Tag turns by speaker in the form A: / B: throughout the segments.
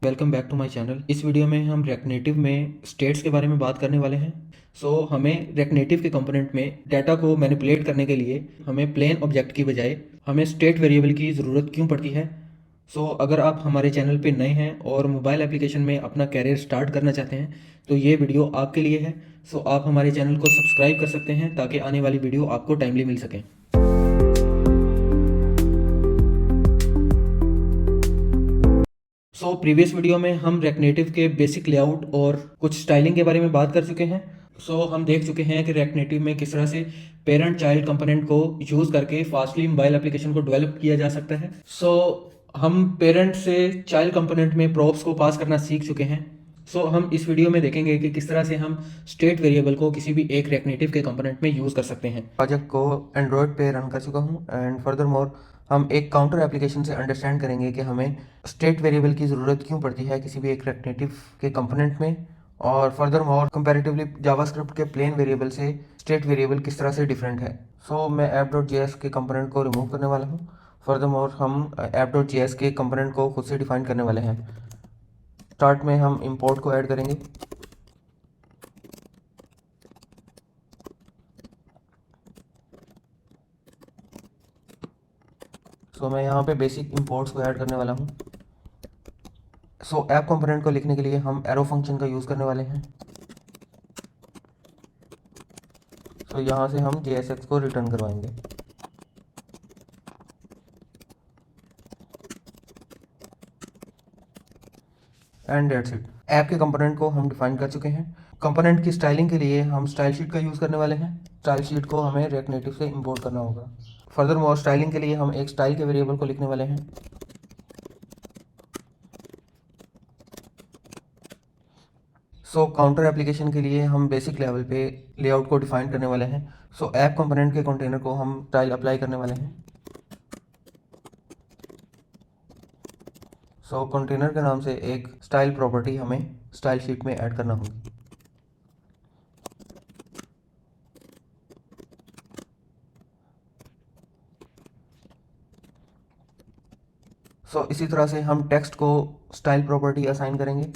A: Welcome back to my channel. इस video में हम रिएक्ट नेटिव में स्टेट्स के बारे में बात करने वाले हैं। हमें रिएक्ट नेटिव के कंपोनेंट में डाटा को मैनिपुलेट करने के लिए हमें प्लेन ऑब्जेक्ट की बजाय हमें स्टेट वेरिएबल की ज़रूरत क्यों पड़ती है। अगर आप हमारे चैनल पे नए हैं और मोबाइल एप्लीकेशन में अपना कैरियर स्टार्ट करना चाहते हैं तो ये वीडियो आपके लिए है। आप हमारे चैनल को सब्सक्राइब कर सकते हैं ताकि आने वाली वीडियो आपको टाइमली मिल सकें। प्रीवियस वीडियो में हम रिएक्ट नेटिव के बेसिक लेआउट और कुछ स्टाइलिंग के बारे में बात कर चुके हैं। हम देख चुके हैं कि रिएक्ट नेटिव में किस तरह से पेरेंट चाइल्ड कंपोनेंट को यूज़ करके फास्टली मोबाइल एप्लीकेशन को डेवलप किया जा सकता है। हम पेरेंट से चाइल्ड कंपोनेंट में प्रॉप्स को पास करना सीख चुके हैं। हम इस वीडियो में देखेंगे कि किस तरह से हम स्टेट वेरिएबल को किसी भी एक रिएक्ट नेटिव के कंपोनेंट में यूज़ कर सकते हैं। प्रोजेक्ट को एंड्रॉयड पे रन कर चुका हूँ एंड फर्दर मोर हम एक काउंटर एप्लीकेशन से अंडरस्टैंड करेंगे कि हमें स्टेट वेरिएबल की ज़रूरत क्यों पड़ती है किसी भी एक रिएक्ट नेटिव के कंपोनेंट में, और फर्दर मोर कंपैरेटिवली जावास्क्रिप्ट के प्लेन वेरिएबल से स्टेट वेरिएबल किस तरह से डिफरेंट है। मैं app.js के कंपोनेंट को रिमूव करने वाला हूँ। फर्दर मोर हम app.js के कंपोनेंट को खुद से डिफाइन करने वाले हैं। स्टार्ट में हम इंपोर्ट को ऐड करेंगे। मैं यहाँ पे बेसिक इंपोर्ट्स को ऐड करने वाला हूँ। ऐप कंपोनेंट को लिखने के लिए हम एरो फंक्शन का यूज़ करने वाले हैं। यहाँ से हम JSX को रिटर्न करवाएंगे एंड डेट्स इट। ऐप के कंपोनेंट को हम डिफाइन कर चुके हैं। कंपोनेंट की स्टाइलिंग के लिए हम स्टाइल शीट का यूज़ करने वाले हैं। स्टाइल शीट को हमें रिएक्ट नेटिव से इंपोर्ट करना होगा। फर्दर मोर स्टाइलिंग के लिए हम एक स्टाइल के वेरिएबल को लिखने वाले हैं। काउंटर एप्लीकेशन के लिए हम बेसिक लेवल पे लेआउट को डिफाइन करने वाले हैं। ऐप कंपोनेंट के कंटेनर को हम स्टाइल अप्लाई करने वाले हैं। कंटेनर के नाम से एक स्टाइल प्रॉपर्टी हमें स्टाइल शीट में ऐड करना होगी। इसी तरह से हम टेक्स्ट को स्टाइल प्रॉपर्टी असाइन करेंगे।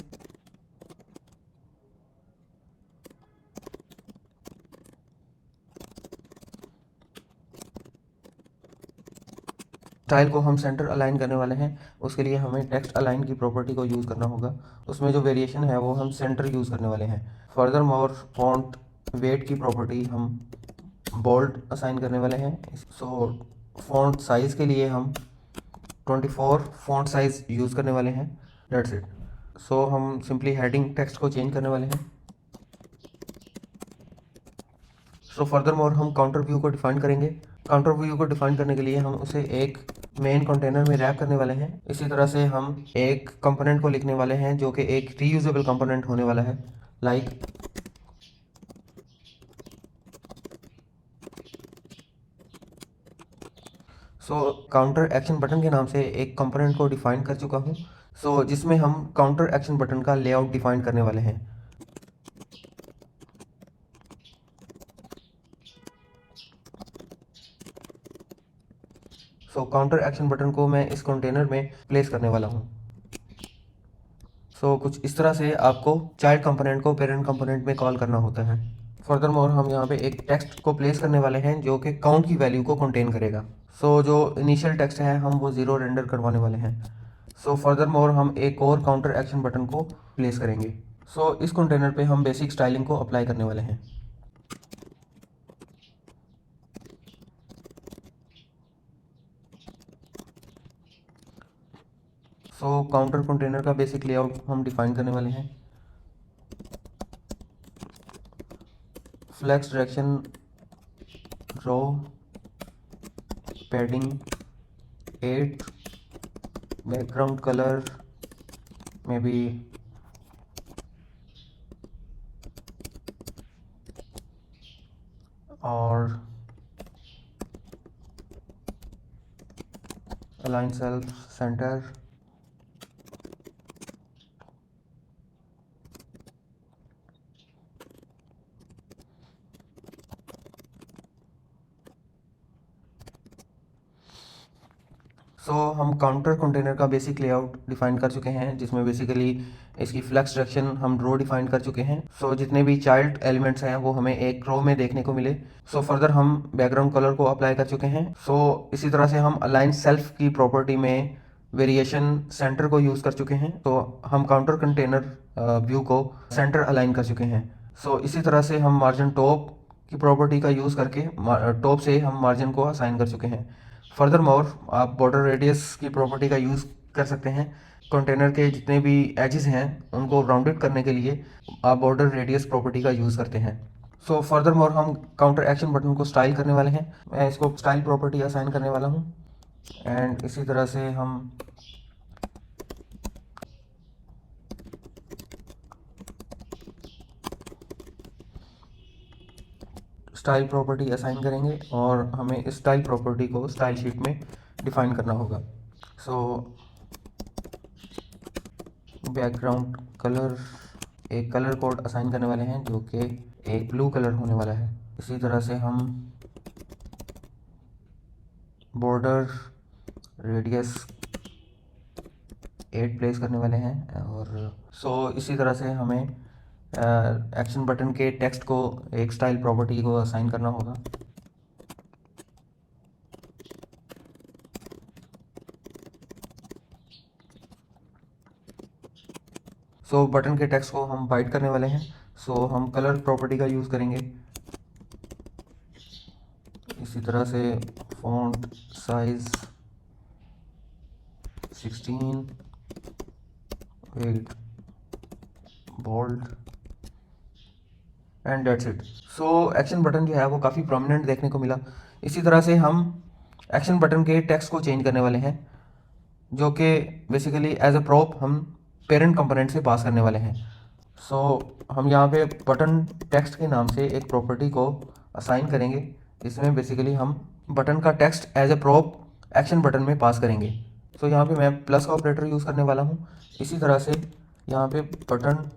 A: स्टाइल को हम सेंटर अलाइन करने वाले हैं। उसके लिए हमें टेक्स्ट अलाइन की प्रॉपर्टी को यूज़ करना होगा। उसमें जो वेरिएशन है वो हम सेंटर यूज़ करने वाले हैं। फर्दर मोर फॉन्ट वेट की प्रॉपर्टी हम बोल्ड असाइन करने वाले हैं। फॉन्ट साइज़ के लिए हम 24 फॉन्ट साइज़ यूज़ करने वाले हैं। That's it. हम सिंपली हेडिंग टेक्स्ट को चेंज करने वाले हैं। फर्दर मोर हम काउंटर व्यू को डिफाइन करेंगे। काउंटर व्यू को डिफाइन करने के लिए हम उसे एक मेन कंटेनर में रैप करने वाले हैं। इसी तरह से हम एक कंपोनेंट को लिखने वाले हैं जो कि एक रीयूजेबल कंपोनेंट होने वाला है। लाइक काउंटर एक्शन बटन के नाम से एक कंपोनेंट को डिफाइन कर चुका हूँ। जिसमें हम काउंटर एक्शन बटन का लेआउट डिफाइन करने वाले हैं। काउंटर एक्शन बटन को मैं इस कंटेनर में प्लेस करने वाला हूँ। कुछ इस तरह से आपको चाइल्ड कंपोनेंट को पेरेंट कंपोनेंट में कॉल करना होता है। फर्दर मोर हम यहाँ पे एक टेक्स्ट को प्लेस करने वाले हैं जो कि काउंट की वैल्यू को कंटेन करेगा। जो इनिशियल टेक्स्ट है हम वो 0 रेंडर करवाने वाले हैं। फर्दर मोर हम एक और काउंटर एक्शन बटन को प्लेस करेंगे। इस कंटेनर पे हम बेसिक स्टाइलिंग को अप्लाई करने वाले हैं। काउंटर कंटेनर का बेसिक लेआउट हम डिफाइन करने वाले हैं। फ्लेक्स डायरेक्शन रो पैडिंग 8 बैकग्राउंड कलर में भी और अलाइन सेल्फ सेंटर। सो हम काउंटर कंटेनर का बेसिक लेआउट डिफाइन कर चुके हैं, जिसमें बेसिकली इसकी फ्लेक्स डायरेक्शन हम रो डिफाइन कर चुके हैं। सो जितने भी चाइल्ड एलिमेंट्स हैं वो हमें एक रो में देखने को मिले। सो फर्दर हम बैकग्राउंड कलर को अप्लाई कर चुके हैं। सो इसी तरह से हम अलाइन सेल्फ की प्रॉपर्टी में वेरिएशन सेंटर को यूज़ कर चुके हैं। तो हम काउंटर कंटेनर व्यू को सेंटर अलाइन कर चुके हैं। सो इसी तरह से हम मार्जिन टॉप की प्रॉपर्टी का यूज़ करके टॉप से हम मार्जिन को असाइन कर चुके हैं। फर्दर मोर आप बॉर्डर रेडियस की प्रॉपर्टी का यूज़ कर सकते हैं। कंटेनर के जितने भी एजेस हैं उनको राउंडेड करने के लिए आप बॉर्डर रेडियस प्रॉपर्टी का यूज़ करते हैं। सो फर्दर मोर हम काउंटर एक्शन बटन को स्टाइल करने वाले हैं। मैं इसको स्टाइल प्रॉपर्टी असाइन करने वाला हूँ। एंड इसी तरह से हम स्टाइल प्रॉपर्टी असाइन करेंगे और हमें इस स्टाइल प्रॉपर्टी को स्टाइल शीट में डिफाइन करना होगा। सो बैकग्राउंड कलर एक कलर कोड असाइन करने वाले हैं जो कि एक ब्लू कलर होने वाला है। इसी तरह से हम बॉर्डर रेडियस 8 प्लेस करने वाले हैं। और इसी तरह से हमें एक्शन बटन के टेक्स्ट को एक स्टाइल प्रॉपर्टी को असाइन करना होगा। बटन के टेक्स्ट को हम वाइट करने वाले हैं। हम कलर प्रॉपर्टी का यूज़ करेंगे। इसी तरह से font size 16, weight, bold and that's it. Action button जो है वो काफ़ी प्रोमिनेंट देखने को मिला। इसी तरह से हम एक्शन बटन के टेक्स्ट को चेंज करने वाले हैं, जो कि बेसिकली एज अ प्रॉप हम पेरेंट कंपोनेंट से पास करने वाले हैं। हम यहाँ पे बटन टेक्स्ट के नाम से एक प्रॉपर्टी को असाइन करेंगे, जिसमें बेसिकली हम बटन का text as a prop action button में पास करेंगे। यहाँ पे मैं प्लस का ऑपरेटर यूज़ करने वाला हूँ। इसी तरह से यहाँ पे बटन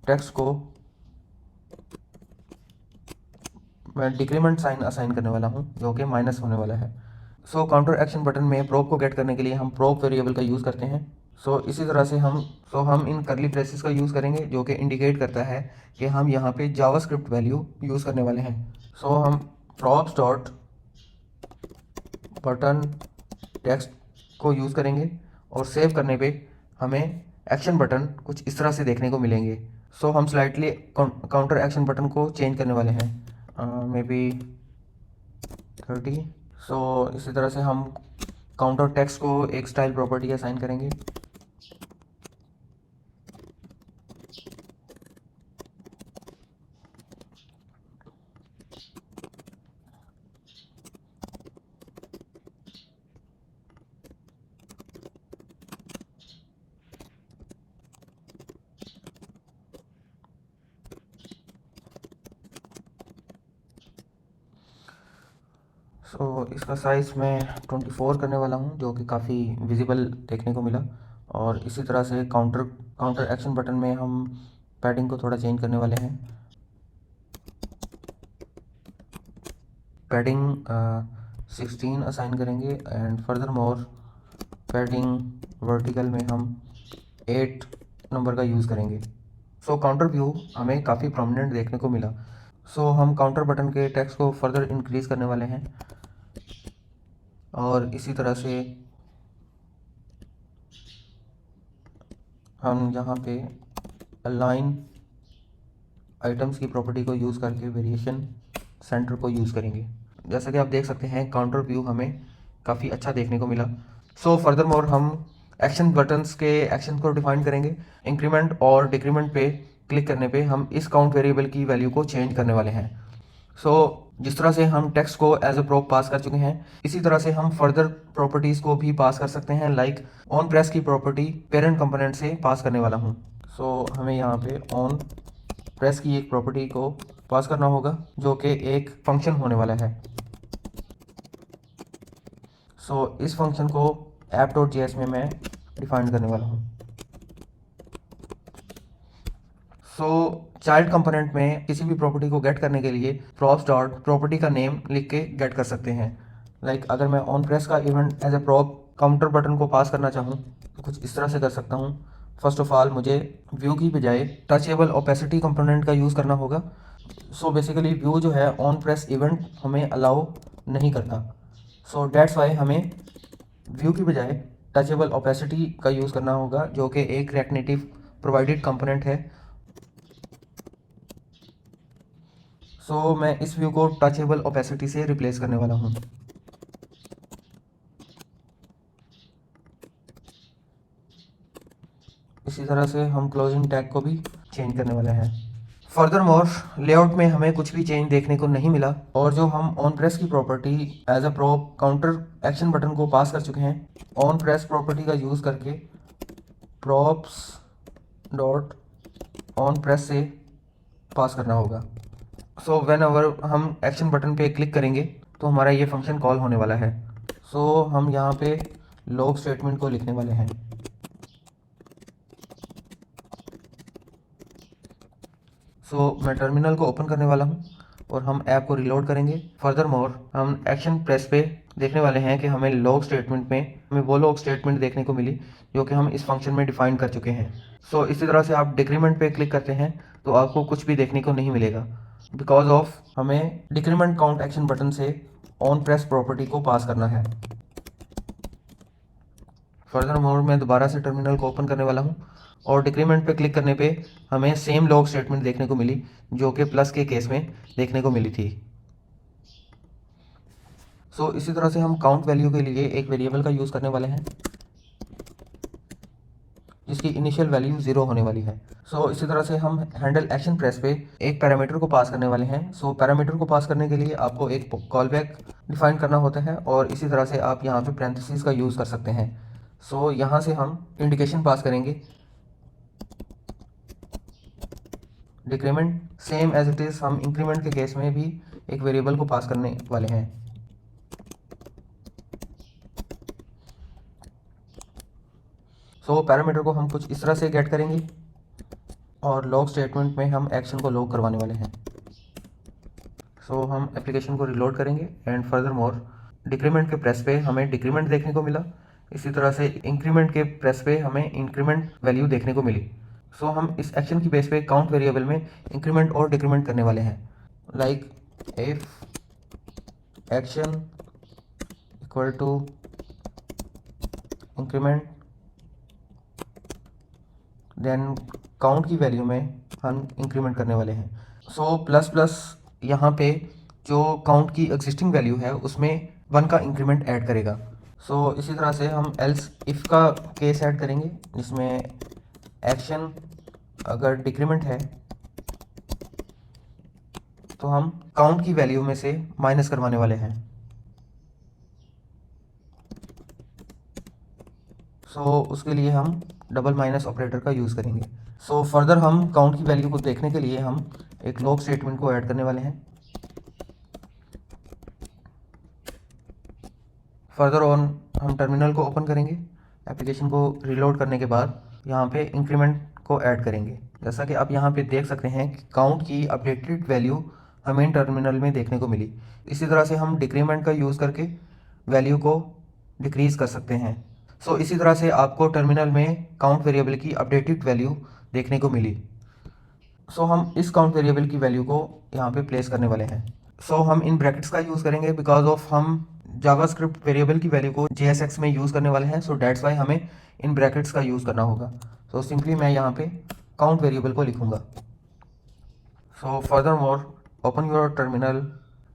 A: टेक्स्ट को मैं डिक्रीमेंट साइन असाइन करने वाला हूँ, जो कि माइनस होने वाला है। काउंटर एक्शन बटन में प्रोप को गेट करने के लिए हम प्रोप वेरिएबल का यूज़ करते हैं। इसी तरह से हम इन करली ब्रेसेस का यूज़ करेंगे, जो कि इंडिकेट करता है कि हम यहाँ पे जावास्क्रिप्ट वैल्यू यूज़ करने वाले हैं। हम props डॉट बटन टेक्स्ट को यूज़ करेंगे और सेव करने पे हमें एक्शन बटन कुछ इस तरह से देखने को मिलेंगे। हम स्लाइटली काउंटर एक्शन बटन को चेंज करने वाले हैं, मे बी 30। इसी तरह से हम काउंटर टेक्स्ट को एक स्टाइल प्रॉपर्टी असाइन करेंगे। इसका साइज़ मैं 24 करने वाला हूँ, जो कि काफ़ी विजिबल देखने को मिला। और इसी तरह से काउंटर एक्शन बटन में हम पैडिंग को थोड़ा चेंज करने वाले हैं। पैडिंग 16 असाइन करेंगे and further more padding vertical में हम 8 नंबर का यूज़ करेंगे। काउंटर व्यू हमें काफ़ी प्रोमिनेंट देखने को मिला। हम काउंटर बटन के टेक्स्ट को फर्दर इंक्रीज़ करने वाले हैं और इसी तरह से हम यहाँ पे अलाइन आइटम्स की प्रॉपर्टी को यूज़ करके वेरिएशन सेंटर को यूज़ करेंगे। जैसा कि आप देख सकते हैं काउंटर व्यू हमें काफ़ी अच्छा देखने को मिला। फर्दर मोर हम एक्शन बटन्स के एक्शन को डिफाइन करेंगे। इंक्रीमेंट और डिक्रीमेंट पे क्लिक करने पे हम इस काउंट वेरिएबल की वैल्यू को चेंज करने वाले हैं। जिस तरह से हम टेक्स्ट को एज अ प्रॉप पास कर चुके हैं, इसी तरह से हम फर्दर प्रॉपर्टीज़ को भी पास कर सकते हैं। लाइक ऑन प्रेस की प्रॉपर्टी पेरेंट कंपोनेंट से पास करने वाला हूँ। हमें यहाँ पे ऑन प्रेस की एक प्रॉपर्टी को पास करना होगा, जो कि एक फंक्शन होने वाला है। इस फंक्शन को app.js में मैं डिफाइन करने वाला हूँ। चाइल्ड कंपोनेंट में किसी भी प्रॉपर्टी को गेट करने के लिए props डॉट प्रॉपर्टी का नेम लिख के गेट कर सकते हैं। लाइक अगर मैं ऑन प्रेस का event as a prop counter button को पास करना चाहूँ तो कुछ इस तरह से कर सकता हूँ। फर्स्ट ऑफ ऑल मुझे व्यू की बजाय टचेबल ओपेसिटी कंपोनेंट का यूज़ करना होगा। सो बेसिकली व्यू जो है ऑन प्रेस इवेंट हमें अलाउ नहीं करता। सो डेट्स वाई हमें व्यू की बजाय टचेबल ओपेसिटी का यूज़ करना होगा, जो कि एक रिएक्ट नेटिव प्रोवाइडेड कंपोनेंट है। सो मैं इस व्यू को टचेबल ओपेसिटी से रिप्लेस करने वाला हूँ। इसी तरह से हम क्लोजिंग टैग को भी चेंज करने वाले हैं। फर्दर मोर लेआउट में हमें कुछ भी चेंज देखने को नहीं मिला, और जो हम ऑन प्रेस की property as a prop counter action button को पास कर चुके हैं, ऑन प्रेस प्रॉपर्टी का यूज़ करके प्रॉप्स डॉट ऑन प्रेस से पास करना होगा। सो व्हेन एवर हम एक्शन बटन पे क्लिक करेंगे तो हमारा ये फंक्शन कॉल होने वाला है। सो हम यहाँ पे लॉग स्टेटमेंट को लिखने वाले हैं। मैं टर्मिनल को ओपन करने वाला हूँ और हम ऐप को रिलोड करेंगे। फर्दर मोर हम एक्शन प्रेस पे देखने वाले हैं कि हमें लॉग स्टेटमेंट में हमें वो लॉग स्टेटमेंट देखने को मिली जो कि हम इस फंक्शन में डिफाइन कर चुके हैं। इसी तरह से आप डिक्रीमेंट पे क्लिक करते हैं तो आपको कुछ भी देखने को नहीं मिलेगा, बिकॉज ऑफ हमें डिक्रीमेंट काउंट एक्शन बटन से ऑन प्रेस प्रॉपर्टी को पास करना है। फर्दर मोर मैं दोबारा से टर्मिनल को ओपन करने वाला हूँ और डिक्रीमेंट पे क्लिक करने पे हमें सेम लॉग स्टेटमेंट देखने को मिली जो कि प्लस के केस में देखने को मिली थी। इसी तरह से हम काउंट वैल्यू के लिए एक वेरिएबल का यूज़ करने वाले हैं जिसकी इनिशियल वैल्यू 0 होने वाली है। इसी तरह से हम हैंडल एक्शन प्रेस पे एक पैरामीटर को पास करने वाले हैं। पैरामीटर को पास करने के लिए आपको एक कॉल बैक डिफाइन करना होता है, और इसी तरह से आप यहाँ पे पैरेंथेसिस का यूज़ कर सकते हैं। यहाँ से हम इंडिकेशन पास करेंगे decrement, same as it is हम इंक्रीमेंट के केस में भी एक वेरिएबल को पास करने वाले हैं। पैरामीटर को हम कुछ इस तरह से गेट करेंगे और लॉग स्टेटमेंट में हम एक्शन को लॉग करवाने वाले हैं। हम एप्लीकेशन को रिलोड करेंगे एंड फर्दर मोर डिक्रीमेंट के प्रेस पे हमें डिक्रीमेंट देखने को मिला। इसी तरह से इंक्रीमेंट के प्रेस पे हमें इंक्रीमेंट वैल्यू देखने को मिली। हम इस एक्शन की बेस पे काउंट वेरिएबल में इंक्रीमेंट और डिक्रीमेंट करने वाले हैं, like if action equal to increment, then count की वैल्यू में हम इंक्रीमेंट करने वाले हैं। प्लस प्लस यहाँ पे जो काउंट की एग्जिस्टिंग वैल्यू है उसमें 1 का इंक्रीमेंट ऐड करेगा। इसी तरह से हम एल्स इफ़ का केस ऐड करेंगे जिसमें एक्शन अगर डिक्रीमेंट है तो हम काउंट की वैल्यू में से माइनस करवाने वाले हैं। उसके लिए हम डबल माइनस ऑपरेटर का यूज़ करेंगे। फर्दर हम काउंट की वैल्यू को देखने के लिए हम एक लॉग स्टेटमेंट को ऐड करने वाले हैं। फर्दर ऑन हम टर्मिनल को ओपन करेंगे, एप्लीकेशन को रिलोड करने के बाद यहाँ पे इंक्रीमेंट को ऐड करेंगे। जैसा कि आप यहाँ पे देख सकते हैं कि काउंट की अपडेटेड वैल्यू हमें टर्मिनल में देखने को मिली। इसी तरह से हम डिक्रीमेंट का यूज़ करके वैल्यू को डिक्रीज़ कर सकते हैं। इसी तरह से आपको टर्मिनल में काउंट वेरिएबल की अपडेटेड वैल्यू देखने को मिली। हम इस काउंट वेरिएबल की वैल्यू को यहाँ पे प्लेस करने वाले हैं। हम इन ब्रैकेट्स का यूज़ करेंगे बिकॉज ऑफ हम जावास्क्रिप्ट वेरिएबल की वैल्यू को JSX में यूज़ करने वाले हैं। डेट्स वाई हमें इन ब्रैकेट्स का यूज़ करना होगा। सिंपली मैं यहाँ पे काउंट वेरिएबल को लिखूँगा। Further more open your terminal,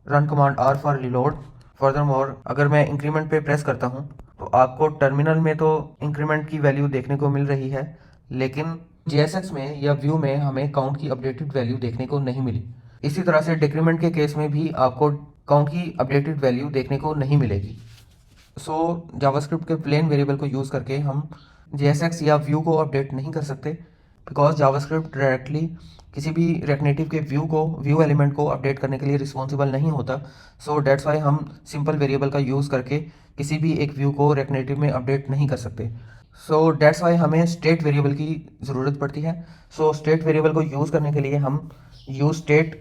A: run command R for reload. Further more अगर मैं इंक्रीमेंट पे प्रेस करता हूँ तो आपको टर्मिनल में तो इंक्रीमेंट की वैल्यू देखने को मिल रही है, लेकिन JSX में या व्यू में हमें काउंट की अपडेटेड वैल्यू देखने को नहीं मिली। इसी तरह से डिक्रीमेंट के केस में भी आपको काउंट की अपडेटेड वैल्यू देखने को नहीं मिलेगी। जावास्क्रिप्ट के प्लेन वेरिएबल को यूज़ करके हम JSX या व्यू को अपडेट नहीं कर सकते, बिकॉज जावास्क्रिप्ट डायरेक्टली किसी भी रिएक्ट नेटिव के व्यू एलिमेंट को अपडेट करने के लिए रिस्पॉन्सिबल नहीं होता। डेट्स वाई हम सिंपल वेरिएबल का यूज़ करके किसी भी एक व्यू को रिएक्ट नेटिव में अपडेट नहीं कर सकते। डेट्स वाई हमें स्टेट वेरिएबल की ज़रूरत पड़ती है। स्टेट वेरिएबल को यूज़ करने के लिए हम यूज स्टेट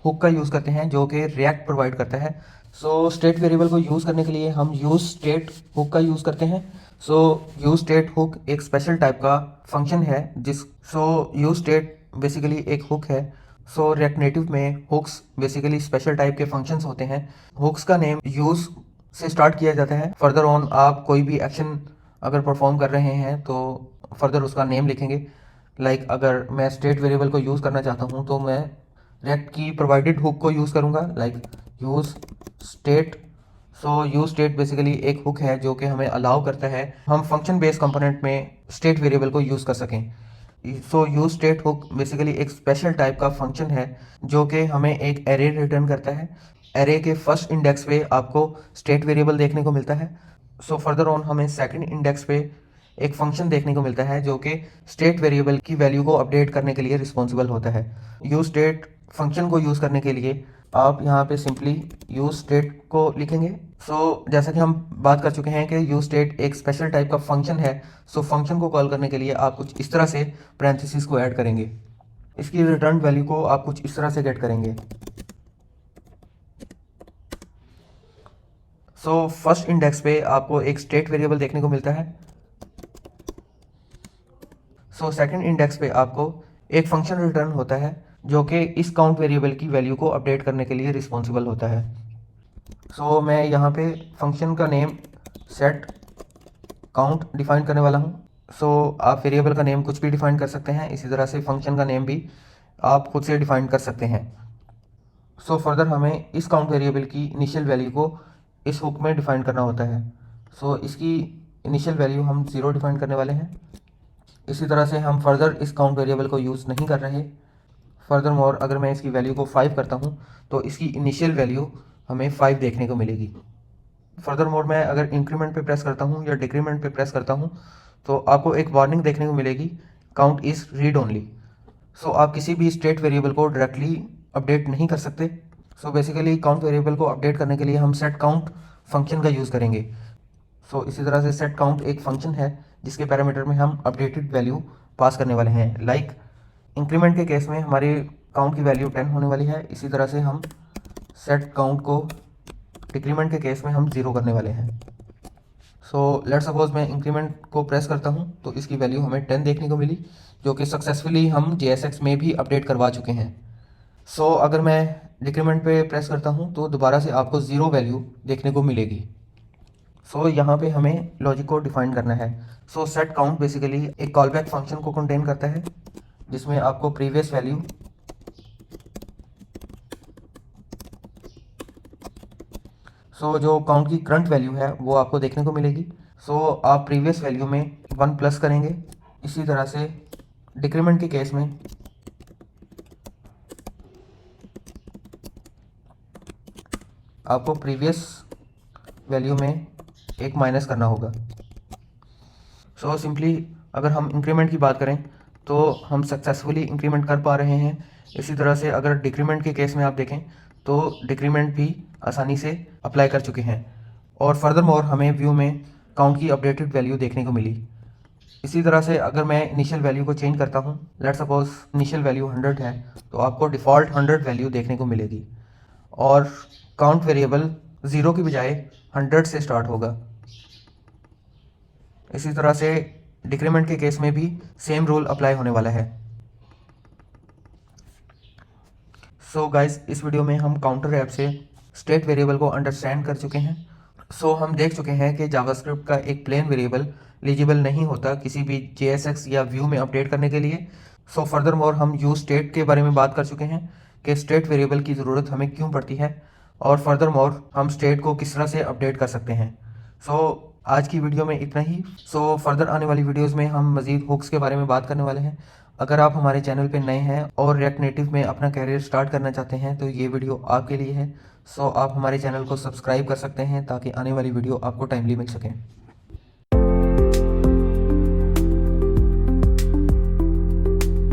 A: हुक का यूज़ करते हैं जो कि रिएक्ट प्रोवाइड करता है, सो स्टेट वेरिएबल को यूज़ करने के लिए हम यूज स्टेट हुक का यूज़ करते हैं। सो यूज स्टेट हुक एक स्पेशल टाइप का फंक्शन है यूज स्टेट बेसिकली एक हुक है। सो रिएक्ट नेटिव में हुक्स बेसिकली स्पेशल टाइप के फंक्शंस होते हैं। हुक्स का नेम यूज से स्टार्ट किया जाता है। फर्दर ऑन आप कोई भी एक्शन अगर परफॉर्म कर रहे हैं तो फर्दर उसका नेम लिखेंगे। लाइक अगर मैं स्टेट वेरिएबल को यूज़ करना चाहता हूँ तो मैं रेक्ट की प्रोवाइडेड हुक को यूज़ करूँगा, like use state. Use state basically एक हुक है जो कि हमें अलाउ करता है हम फंक्शन बेस्ड कंपोनेंट में स्टेट वेरिएबल को यूज़ कर सकें। यूज स्टेट हुक बेसिकली एक स्पेशल टाइप का फंक्शन है जो कि हमें एक एरे रिटर्न करता है। एरे के फर्स्ट इंडेक्स पे आपको स्टेट वेरिएबल देखने को मिलता है। फर्दर ऑन हमें सेकंड इंडेक्स पे एक फंक्शन देखने को मिलता है जो कि स्टेट वेरिएबल की वैल्यू को अपडेट करने के लिए रिस्पॉन्सिबल होता है। यूज स्टेट फंक्शन को यूज़ करने के लिए आप यहाँ पे सिंपली यूज स्टेट को लिखेंगे। जैसा कि हम बात कर चुके हैं कि यूज स्टेट एक स्पेशल टाइप का फंक्शन है। फंक्शन को कॉल करने के लिए आप कुछ इस तरह से पैरेंथेसिस को ऐड करेंगे। इसकी रिटर्न वैल्यू को आप कुछ इस तरह से गेट करेंगे। फर्स्ट इंडेक्स पे आपको एक स्टेट वेरिएबल देखने को मिलता है। सेकंड इंडेक्स पे आपको एक फंक्शन रिटर्न होता है जो कि इस काउंट वेरिएबल की वैल्यू को अपडेट करने के लिए रिस्पॉन्सिबल होता है। मैं यहाँ पे फंक्शन का नेम सेट काउंट डिफाइन करने वाला हूँ। आप वेरिएबल का नेम कुछ भी डिफाइन कर सकते हैं, इसी तरह से फंक्शन का नेम भी आप खुद से डिफाइन कर सकते हैं। फर्दर हमें इस काउंट वेरिएबल की इनिशियल वैल्यू को इस हुक में डिफाइन करना होता है। इसकी इनिशियल वैल्यू हम 0 डिफाइन करने वाले हैं। इसी तरह से हम फर्दर इस काउंट वेरिएबल को यूज़ नहीं कर रहे। फर्दर मोर अगर मैं इसकी वैल्यू को 5 करता हूँ तो इसकी इनिशियल वैल्यू हमें 5 देखने को मिलेगी। फर्दर मोर मैं अगर इंक्रीमेंट पे प्रेस करता हूँ या डिक्रीमेंट पे प्रेस करता हूँ तो आपको एक वार्निंग देखने को मिलेगी, काउंट इज़ रीड ओनली। आप किसी भी स्टेट वेरिएबल को डायरेक्टली अपडेट नहीं कर सकते। बेसिकली काउंट वेरिएबल को अपडेट करने के लिए हम सेट काउंट फंक्शन का यूज़ करेंगे। इसी तरह से सेट काउंट एक फंक्शन है जिसके पैरामीटर में हम अपडेटेड वैल्यू पास करने वाले हैं। लाइक इंक्रीमेंट के केस में हमारे काउंट की वैल्यू 10 होने वाली है, इसी तरह से हम सेट काउंट को डिक्रीमेंट के केस में हम 0 करने वाले हैं। लेट सपोज मैं इंक्रीमेंट को प्रेस करता हूं तो इसकी वैल्यू हमें 10 देखने को मिली जो कि सक्सेसफुली हम JSX में भी अपडेट करवा चुके हैं। अगर मैं डिक्रीमेंट पे प्रेस करता हूं तो दोबारा से आपको 0 वैल्यू देखने को मिलेगी। यहाँ पे हमें लॉजिक को डिफाइन करना है। सेट काउंट बेसिकली एक कॉलबैक फंक्शन को कंटेन करता है जिसमें आपको प्रीवियस वैल्यू जो काउंट की करंट वैल्यू है वो आपको देखने को मिलेगी। आप प्रीवियस वैल्यू में 1 प्लस करेंगे। इसी तरह से डिक्रीमेंट के केस में आपको प्रीवियस वैल्यू में 1 माइनस करना होगा। सिंपली अगर हम इंक्रीमेंट की बात करें तो हम सक्सेसफुली इंक्रीमेंट कर पा रहे हैं। इसी तरह से अगर डिक्रीमेंट के केस में आप देखें तो डिक्रीमेंट भी आसानी से अप्लाई कर चुके हैं और फर्दर मोर हमें व्यू में काउंट की अपडेटेड वैल्यू देखने को मिली। इसी तरह से अगर मैं इनिशियल वैल्यू को चेंज करता हूं, लेट्स सपोज इनिशियल वैल्यू 100 है तो आपको डिफ़ॉल्ट 100 वैल्यू देखने को मिलेगी और काउंट वेरिएबल 0 की बजाय 100 से स्टार्ट होगा। इसी तरह से डिक्रीमेंट के केस में भी सेम रूल अप्लाई होने वाला है। गाइस इस वीडियो में हम काउंटर ऐप से स्टेट वेरिएबल को अंडरस्टैंड कर चुके हैं। हम देख चुके हैं कि जावास्क्रिप्ट का एक प्लेन वेरिएबल एलिजिबल नहीं होता किसी भी JSX या व्यू में अपडेट करने के लिए। फर्दर मोर हम यूज स्टेट के बारे में बात कर चुके हैं कि स्टेट वेरिएबल की ज़रूरत हमें क्यों पड़ती है और फर्दर मोर हम स्टेट को किस तरह से अपडेट कर सकते हैं। आज की वीडियो में इतना ही। फर्दर आने वाली वीडियोस में हम मज़ीद हुक्स के बारे में बात करने वाले हैं। अगर आप हमारे चैनल पे नए हैं और रिएक्ट नेटिव में अपना कैरियर स्टार्ट करना चाहते हैं तो ये वीडियो आपके लिए है। आप हमारे चैनल को सब्सक्राइब कर सकते हैं ताकि आने वाली वीडियो आपको टाइमली मिल सके।